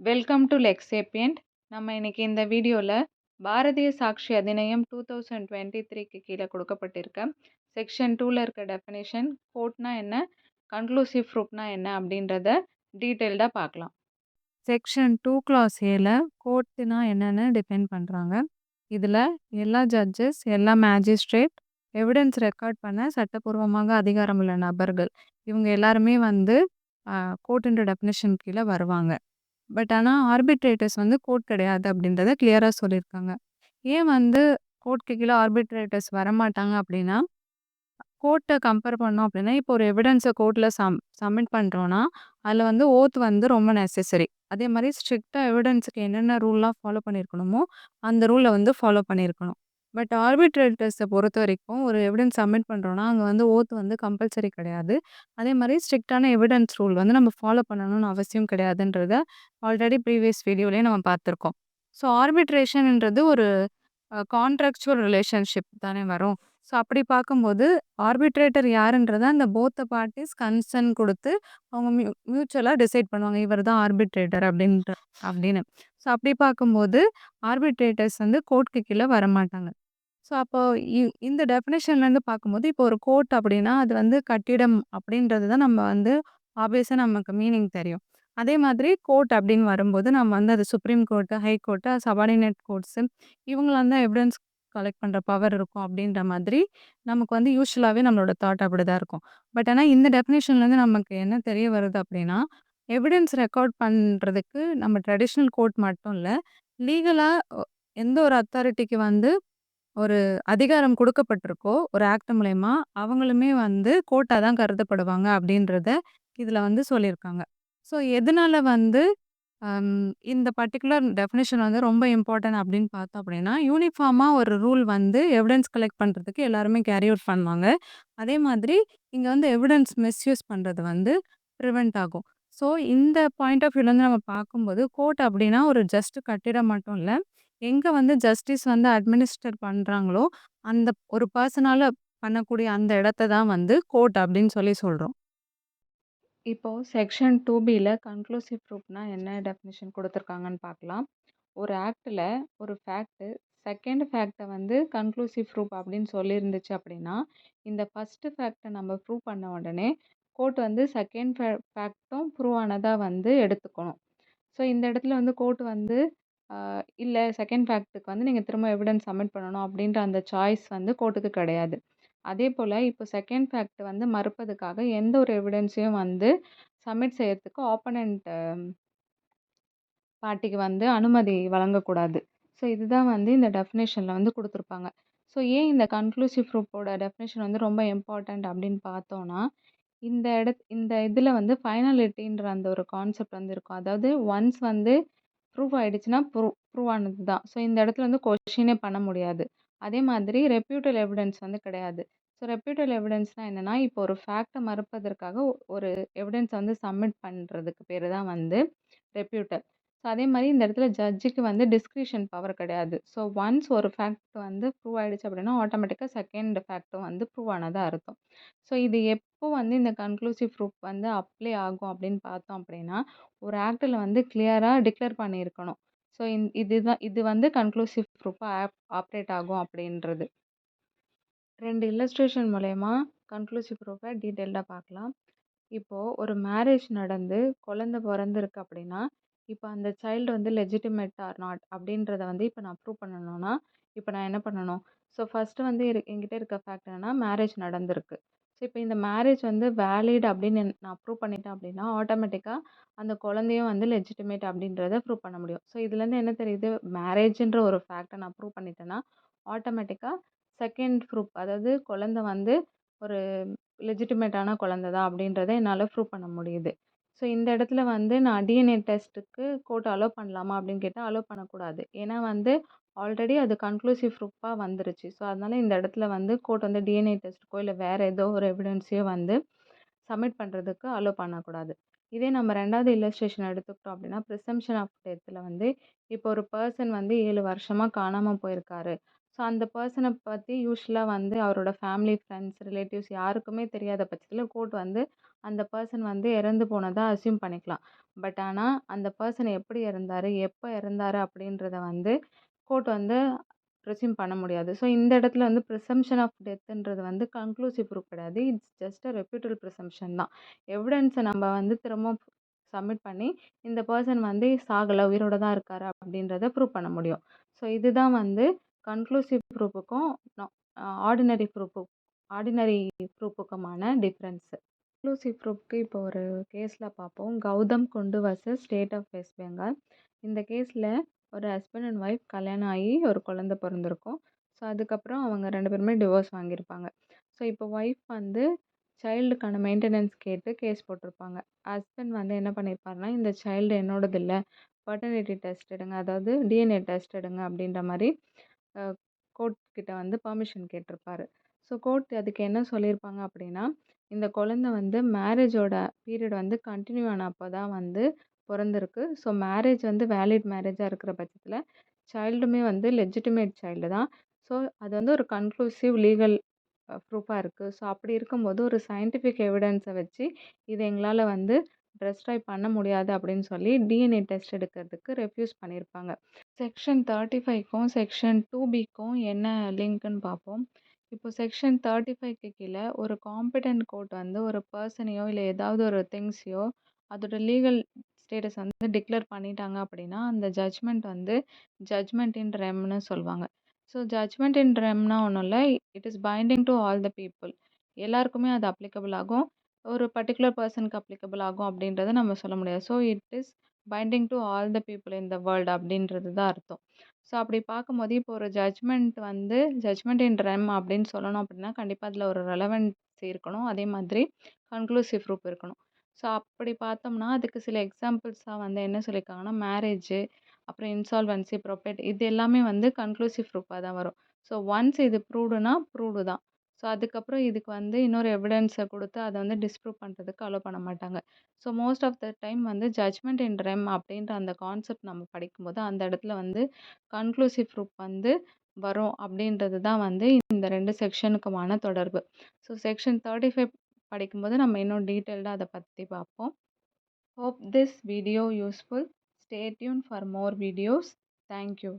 Welcome to லெக்ஸேபியன்ட். நம்ம இன்னைக்கு இந்த வீடியோவில் பாரதிய சாட்சி அதிநியம் 2023க்கு கீழே கொடுக்கப்பட்டிருக்க செக்ஷன் 2ல் இருக்க டெஃபினேஷன், கோர்ட்னா என்ன, கன்க்ளூசிவ் ப்ரூஃப்னா என்ன அப்படின்றத டீட்டெயில்டாக பார்க்கலாம். செக்ஷன் 2 கிளாஸ் ஏல கோர்ட்டுனா என்னன்னு டிஃபைன் பண்ணுறாங்க. இதில் எல்லா ஜட்ஜஸ், எல்லா மேஜிஸ்ட்ரேட், எவிடன்ஸ் ரெக்கார்ட் பண்ண சட்டப்பூர்வமாக அதிகாரம் உள்ள நபர்கள், இவங்க எல்லாருமே கோர்ட்டுன்ற டெஃபினேஷன் கீழே வருவாங்க. பட் ஆனால் ஆர்பிட்ரேட்டர்ஸ் கோர்ட் கிடையாது அப்படின்றத கிளியராக சொல்லியிருக்காங்க. ஏன் கோர்ட்டுக்கு கீழே ஆர்பிட்ரேட்டர்ஸ் வரமாட்டாங்க அப்படின்னா, கோர்ட்டை கம்பேர் பண்ணோம் அப்படின்னா, இப்போ ஒரு எவிடன்ஸை கோர்ட்டில் சப்மிட் பண்ணுறோன்னா, அதில் ஓத் ரொம்ப நெசசரி. அதே மாதிரி ஸ்ட்ரிக்டாக எவிடன்ஸுக்கு என்னென்ன ரூல்லாம் ஃபாலோ பண்ணியிருக்கணுமோ, அந்த ரூலை ஃபாலோ பண்ணியிருக்கணும். பட் ஆர்பிட்ரேட்டர்ஸை பொறுத்த வரைக்கும் ஒரு எவிடன்ஸ் சப்மிட் பண்ணுறோன்னா, அங்கே ஓத் கம்பல்சரி கிடையாது. அதே மாதிரி ஸ்ட்ரிக்டான எவிடன்ஸ் ரூல் நம்ம ஃபாலோ பண்ணணும்னு அவசியம் கிடையாதுன்றத ஆல்ரெடி ப்ரீவியஸ் வீடியோலேயே நம்ம பார்த்துருக்கோம். ஸோ ஆர்பிட்ரேஷன்ன்றது ஒரு கான்ட்ராக்சுவல் ரிலேஷன்ஷிப் தானே வரும். ஸோ அப்படி பார்க்கும்போது ஆர்பிட்ரேட்டர் யாருன்றத அந்த போத் பார்ட்டிஸ் கன்சர்ன் கொடுத்து அவங்க மியூச்சுவலாக டிசைட் பண்ணுவாங்க. இவர் தான் ஆர்பிட்ரேட்டர் அப்படின்னு. ஸோ அப்படி பார்க்கும்போது ஆர்பிட்ரேட்டர்ஸ் கோர்ட்டுக்கு கீழே வரமாட்டாங்க. ஸோ அப்போ இந்த டெஃபினேஷன்லேருந்து பார்க்கும்போது இப்போ ஒரு கோர்ட் அப்படின்னா அது கட்டிடம் அப்படின்றது தான் நம்ம ஆப்வியஸாக நமக்கு மீனிங் தெரியும். அதே மாதிரி கோர்ட் அப்படின்னு வரும்போது நம்ம அது supreme court, high court, subordinate courts இவங்களாம் தான் எவிடன்ஸ் கலெக்ட் பண்ணுற பவர் இருக்கும் அப்படின்ற மாதிரி நமக்கு யூசுவலாகவே நம்மளோட தாட் அப்படி தான் இருக்கும். பட் ஆனால் இந்த டெஃபினேஷன்லேருந்து நமக்கு என்ன தெரிய வருது அப்படின்னா, எவிடன்ஸ் ரெக்கார்ட் பண்ணுறதுக்கு நம்ம ட்ரெடிஷ்னல் கோர்ட் மட்டும் இல்லை, லீகலாக எந்த ஒரு அத்தாரிட்டிக்கு ஒரு அதிகாரம் குடுக்கப்பட்டிருக்கோ, ஒரு ஆக்ட் மூலியமா, அவங்களுமே கோர்ட்டா தான் கருதப்படுவாங்க அப்படின்றத இதில சொல்லியிருக்காங்க. ஸோ எதனால அம் இந்த பர்ட்டிகுலர் டெஃபினிஷன் ரொம்ப இம்பார்ட்டன்ட் அப்படின்னு பார்த்தோம் அப்படின்னா, யூனிஃபார்மா ஒரு ரூல் எவிடன்ஸ் கலெக்ட் பண்ணுறதுக்கு எல்லாருமே கேரி அவுட் பண்ணுவாங்க. அதே மாதிரி இங்க எவிடன்ஸ் மிஸ்யூஸ் பண்ணுறது ப்ரிவென்ட் ஆகும். ஸோ இந்த பாயிண்ட் ஆஃப் வியூலேருந்து நம்ம பார்க்கும்போது, கோர்ட் அப்படின்னா ஒரு ஜஸ்ட் கட்டிடம் மட்டும் இல்ல. எங்க ஜஸ்டிஸ் அட்மினிஸ்டர் பண்றாங்களோ, அந்த ஒரு பெர்சனால பண்ணக்கூடிய அந்த இடத்த தான் கோர்ட் அப்படின்னு சொல்றோம். இப்போது செக்ஷன் 2பியில் கன்க்ளூசிவ் ப்ரூஃப்னா என்ன டெஃபினேஷன் கொடுத்துருக்காங்கன்னு பார்க்கலாம். ஒரு ஆக்டில் ஒரு ஃபேக்ட்டு செகண்ட் ஃபேக்டை கன்க்ளூசிவ் ப்ரூஃப் அப்படின்னு சொல்லியிருந்துச்சு அப்படின்னா, இந்த ஃபஸ்ட்டு ஃபேக்டை நம்ம ப்ரூவ் பண்ண உடனே கோர்ட் செகண்ட் ஃபேக்டும் ப்ரூவ் ஆனதாக எடுத்துக்கணும். ஸோ இந்த இடத்துல கோர்ட் இல்லை செகண்ட் ஃபேக்ட்டுக்கு நீங்கள் திரும்ப எவிடன்ஸ் சப்மிட் பண்ணணும் அப்படின்ற அந்த சாய்ஸ் கோர்ட்டுக்கு கிடையாது. அதே போல் இப்போ செகண்ட் ஃபேக்ட் மறுப்பதுக்காக எந்த ஒரு எவிடன்ஸையும் சப்மிட் செய்யறதுக்கு ஆப்போனண்ட் பார்ட்டிக்கு அனுமதி வழங்கக்கூடாது. ஸோ இதுதான் இந்த டெஃபினேஷனில் கொடுத்துருப்பாங்க. ஸோ ஏன் இந்த கன்க்ளூசிவ் ப்ரூஃபோட டெஃபினேஷன் ரொம்ப இம்பார்ட்டண்ட் அப்படின்னு பார்த்தோன்னா, இந்த இதில் ஃபைனாலிட்டின்ற அந்த ஒரு கான்செப்ட் இருக்கும். அதாவது ஒன்ஸ் ப்ரூஃப் ஆயிடுச்சுன்னா ப்ரூவ் ஆனது தான். ஸோ இந்த இடத்துல கொஸ்டினே பண்ண முடியாது. அதே மாதிரி ரெப்யூட்டல் எவிடன்ஸ் கிடையாது. ஸோ ரெப்யூட்டல் எவிடன்ஸ்னால் என்னென்னா, இப்போ ஒரு ஃபேக்ட்டை மறுப்பதற்காக ஒரு எவிடன்ஸ் சப்மிட் பண்ணுறதுக்கு பேர் தான் ரெப்யூட்டல். ஸோ அதே மாதிரி இந்த இடத்துல ஜட்ஜுக்கு டிஸ்க்ரிஷன் பவர் கிடையாது. ஸோ ஒன்ஸ் ஒரு ஃபேக்ட் ப்ரூவ் ஆயிடுச்சு அப்படின்னா ஆட்டோமேட்டிக்காக செகண்ட் ஃபேக்ட்டும் ப்ரூவ் ஆனதா அர்த்தம். ஸோ இது எப்போ இந்த கன்க்ளூசிவ் ப்ரூஃப் அப்ளை ஆகும் அப்படின்னு பார்த்தோம் அப்படின்னா, ஒரு ஆக்டில் கிளியராக டிக்ளேர் பண்ணியிருக்கணும். ஸோ இது கன்க்ளூசிவ் ப்ரூஃபா ஆப்ரேட் ஆகும் அப்படின்றது. 2 இல்லஸ்ட்ரேஷன் மூலயமா கன்க்ளூசிவ் ப்ரூஃபை டீட்டெயில்டாக பார்க்கலாம். இப்போது ஒரு மேரேஜ் நடந்து குழந்தை பிறந்திருக்கு அப்படின்னா, இப்போ அந்த சைல்டு லெஜிட்டிமேட் ஆர் நாட் அப்படின்றத இப்போ நான் ப்ரூவ் பண்ணணும்னா, இப்போ நான் என்ன பண்ணணும்? ஸோ ஃபஸ்ட்டு என்கிட்ட இருக்க ஃபேக்ட் என்னன்னா, மேரேஜ் நடந்திருக்கு. ஸோ இப்போ இந்த மேரேஜ் வேலிட் அப்படின்னு நான் ப்ரூவ் பண்ணிட்டேன் அப்படின்னா, ஆட்டோமேட்டிக்காக அந்த குழந்தையும் லெஜிட்டிமேட் அப்படின்றத ப்ரூவ் பண்ண முடியும். ஸோ இதுலேருந்து என்ன தெரியுது? மேரேஜ்ன்ற ஒரு ஃபேக்ட்டை நான் ப்ரூவ் பண்ணிட்டேன்னா, ஆட்டோமேட்டிக்காக செகண்ட் ப்ரூஃப், அதாவது குழந்தை ஒரு லெஜிட்டிமேட்டான குழந்தை தான் அப்படின்றத என்னால் ப்ரூவ் பண்ண முடியுது. ஸோ இந்த இடத்துல நான் டிஎன்ஏ டெஸ்ட்டுக்கு கோர்ட் அலோவ் பண்ணலாமா அப்படின்னு கேட்டால் அலோவ் பண்ணக்கூடாது. ஏன்னா ஆல்ரெடி அது கன்க்ளூசிவ் ப்ரூஃபாக வந்துருச்சு. ஸோ அதனால் இந்த இடத்துல கோர்ட் டிஎன்ஏ டெஸ்ட்டுக்கோ இல்லை வேறு ஏதோ ஒரு எவிடன்ஸையோ சப்மிட் பண்ணுறதுக்கு அலோவ் பண்ணக்கூடாது. இதே நம்ம 2வது இல்லஸ்ட்ரேஷன் எடுத்துக்கிட்டோம் அப்படின்னா, ப்ரிசம்ப்ஷன் ஆஃப் டெத்தில் இப்போ ஒரு பர்சன் 7 வருஷமாக காணாமல் போயிருக்காரு. ஸோ அந்த பர்சனை பற்றி யூஷுவலாக அவரோட ஃபேமிலி, ஃப்ரெண்ட்ஸ், ரிலேட்டிவ்ஸ் யாருக்குமே தெரியாத பட்சத்தில் கோர்ட் அந்த பெர்சன் வந்து இறந்து போனதா அஸ்யூம் பண்ணிக்கலாம். பட் ஆனா, அந்த பெர்சன் எப்படி இறந்தாரு, எப்ப இறந்தாரு அப்படின்றத வந்து கோர்ட் வந்து ப்ரிசூம் பண்ண முடியாது. ஸோ இந்த இடத்துல வந்து பிரிசம்ப்ஷன் ஆஃப் டெத்ன்றது வந்து கன்க்ளூசிவ் ப்ரூஃப் கிடையாது. இட்ஸ் ஜஸ்ட் அ ரெப்யூட்டல் பிரிசம்ப்ஷன் தான். எவிடன்ஸ நம்ம வந்து திரும்பவும் சப்மிட் பண்ணி, இந்த பெர்சன் வந்து சாகல, உயிரோட தான் இருக்காரு அப்படின்றத ப்ரூவ் பண்ண முடியும். ஸோ இதுதான் வந்து கன்க்ளூசிவ் ப்ரூஃப்க்கும் நா ஆர்டினரி ஆர்டினரி ப்ரூஃப்க்குமான டிஃபரன்ஸ். கன்க்ளூசிவ் ப்ரூஃப்க்கு இப்போ ஒரு கேஸ்ல பார்ப்போம். Gautam Kundu versus state of West Bengal. இந்த கேஸ்ல ஒரு ஹஸ்பண்ட் அண்ட் ஒய்ஃப் கல்யாணம் ஆகி ஒரு குழந்தை பொறந்திருக்கும். ஸோ அதுக்கப்புறம் அவங்க 2 பேருமே டிவோர்ஸ் வாங்கியிருப்பாங்க. ஸோ இப்போ ஒய்ஃப் வந்து சைல்டுக்கான மெயின்டெனன்ஸ் கேட்டு கேஸ் போட்டிருப்பாங்க. ஹஸ்பண்ட் வந்து என்ன பண்ணியிருப்பாருன்னா, இந்த சைல்டு என்னோடது இல்ல. பட்டர்னிட்டி டெஸ்ட் எடுங்க. அதாவது டிஎன்ஏ டெஸ்ட் எடுங்க அப்படின்ற மாரி அ கோர்ட் கிட்ட வந்து பெர்மிஷன் கேட்டிருப்பாரு. ஸோ கோர்ட் அதுக்கு என்ன சொல்லியிருப்பாங்க அப்படின்னா, இந்த குழந்தை வந்து மேரேஜோட பீரியட் வந்து கன்டின்யூ ஆனப்போ தான் வந்து பொறந்திருக்கு. ஸோ மேரேஜ் வந்து வேலிட் மேரேஜா இருக்கிற பட்சத்தில, சைல்டுமே வந்து லெஜிட்டிமேட் சைல்டு தான். ஸோ அது வந்து ஒரு கன்க்ளூசிவ் லீகல் ப்ரூஃபா இருக்கு. ஸோ அப்படி இருக்கும்போது ஒரு சயின்டிஃபிக் எவிடன்ஸ வச்சு, இத எங்களால வந்து டெஸ்ட்ராய் பண்ண முடியாது அப்படின்னு சொல்லி டிஎன்ஏ டெஸ்ட் எடுக்கிறதுக்கு ரெஃப்யூஸ் பண்ணியிருப்பாங்க. செக்ஷன் 35க்கும் செக்ஷன் 2பிக்கும் என்ன லிங்க்ன்னு பார்ப்போம். இப்போ செக்ஷன் 35க்கு கீழ ஒரு காம்பிட்டன்ட் கோர்ட் வந்து ஒரு பெர்சனையோ இல்ல ஏதாவது ஒரு திங்ஸையோ அதோட லீகல் ஸ்டேட்டஸ் வந்து டிக்ளேர் பண்ணிட்டாங்க அப்படின்னா, அந்த ஜட்ஜ்மெண்ட் வந்து ஜட்ஜ்மெண்ட் இன் ரெம்னு சொல்லுவாங்க. ஸோ ஜட்ஜ்மெண்ட் இன் ரெம்னா ஒண்ணும் இல்ல. It is binding to all the people. எல்லாருக்குமே அது அப்ளிகபிள் ஆகும். ஒரு பர்ட்டிகுலர் பெர்சனுக்கு அப்ளிகபிள் ஆகும் அப்படின்றத நம்ம சொல்ல முடியாது. So it is binding to all the people in the world அப்படின்றது தான் அர்த்தம். ஸோ அப்படி பார்க்கும்போது இப்போ ஒரு ஜட்ஜ்மெண்ட் வந்து ஜட்ஜ்மெண்ட் இன் ரெம் அப்படின்னு சொல்லணும் அப்படின்னா, கண்டிப்பா அதில ஒரு ரெலவன்சி இருக்கணும். அதே மாதிரி கன்க்ளூசிவ் ப்ரூஃப் இருக்கணும். ஸோ அப்படி பார்த்தோம்னா, அதுக்கு சில எக்ஸாம்பிள்ஸா வந்து என்ன சொல்லியிருக்காங்கன்னா, மேரேஜு, அப்புறம் இன்சால்வன்சி, ப்ரொபேட் இது எல்லாமே வந்து கன்க்ளூசிவ் ப்ரூஃபா தான் வரும். ஸோ ஒன்ஸ் இது ப்ரூவ்டுனா ப்ரூவ்டு தான். ஸோ அதுக்கப்புறம் இதுக்கு வந்து இன்னொரு எவிடன்ஸ குடுத்து அத வந்து டிஸ்ப்ரூவ் பண்றதுக்கு அலோ பண்ண மாட்டாங்க. So most of the time வந்து ஜட்ஜ்மெண்ட் இன் ரெம் அப்படின்ற அந்த கான்செப்ட் நம்ம படிக்கும்போது, அந்த இடத்துல வந்து கன்க்ளூசிவ் ப்ரூஃப் வந்து வரும் அப்படின்றது தான் வந்து இந்த 2 செக்ஷனுக்குமான தொடர்பு. ஸோ செக்ஷன் 35 படிக்கும்போது நம்ம இன்னும் டீட்டெயில்டா அத பத்தி பார்ப்போம். Hope this video useful. Stay tuned for more videos. Thank you.